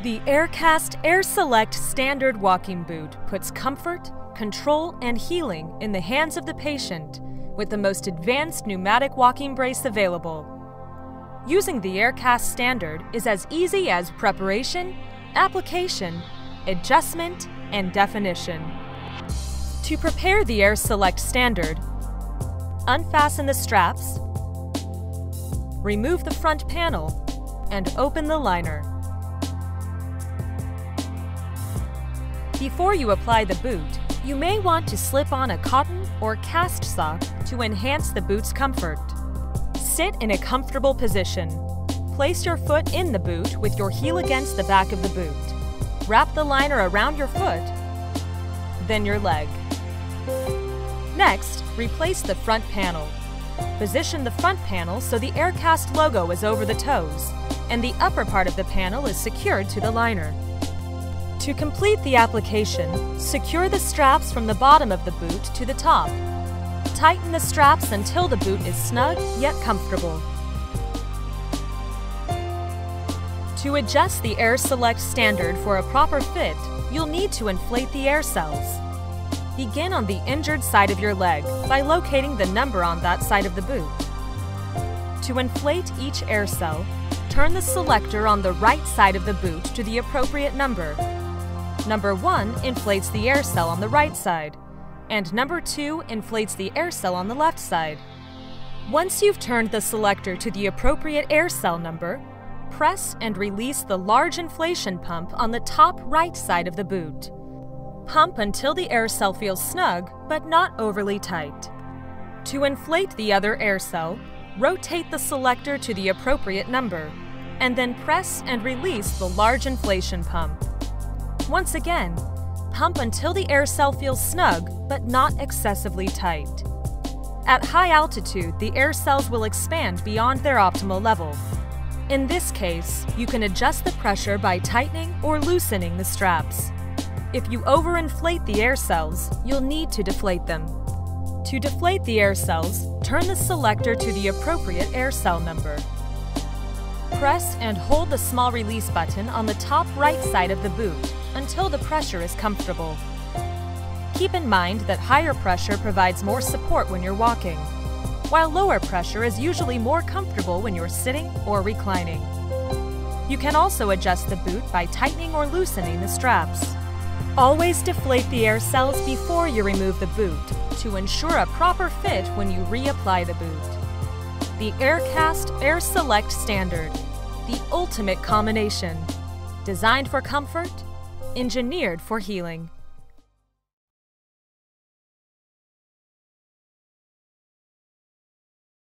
The Aircast AirSelect standard walking boot puts comfort, control, and healing in the hands of the patient with the most advanced pneumatic walking brace available. Using the Aircast standard is as easy as preparation, application, adjustment, and definition. To prepare the AirSelect standard, unfasten the straps, remove the front panel, and open the liner. Before you apply the boot, you may want to slip on a cotton or cast sock to enhance the boot's comfort. Sit in a comfortable position. Place your foot in the boot with your heel against the back of the boot. Wrap the liner around your foot, then your leg. Next, replace the front panel. Position the front panel so the Aircast logo is over the toes, and the upper part of the panel is secured to the liner. To complete the application, secure the straps from the bottom of the boot to the top. Tighten the straps until the boot is snug yet comfortable. To adjust the AirSelect standard for a proper fit, you'll need to inflate the air cells. Begin on the injured side of your leg by locating the number on that side of the boot. To inflate each air cell, turn the selector on the right side of the boot to the appropriate number. Number 1 inflates the air cell on the right side, and number 2 inflates the air cell on the left side. Once you've turned the selector to the appropriate air cell number, press and release the large inflation pump on the top right side of the boot. Pump until the air cell feels snug, but not overly tight. To inflate the other air cell, rotate the selector to the appropriate number, and then press and release the large inflation pump. Once again, pump until the air cell feels snug, but not excessively tight. At high altitude, the air cells will expand beyond their optimal level. In this case, you can adjust the pressure by tightening or loosening the straps. If you overinflate the air cells, you'll need to deflate them. To deflate the air cells, turn the selector to the appropriate air cell number. Press and hold the small release button on the top right side of the boot until the pressure is comfortable. Keep in mind that higher pressure provides more support when you're walking, while lower pressure is usually more comfortable when you're sitting or reclining. You can also adjust the boot by tightening or loosening the straps. Always deflate the air cells before you remove the boot to ensure a proper fit when you reapply the boot. The Aircast AirSelect Standard, the ultimate combination. Designed for comfort, engineered for healing.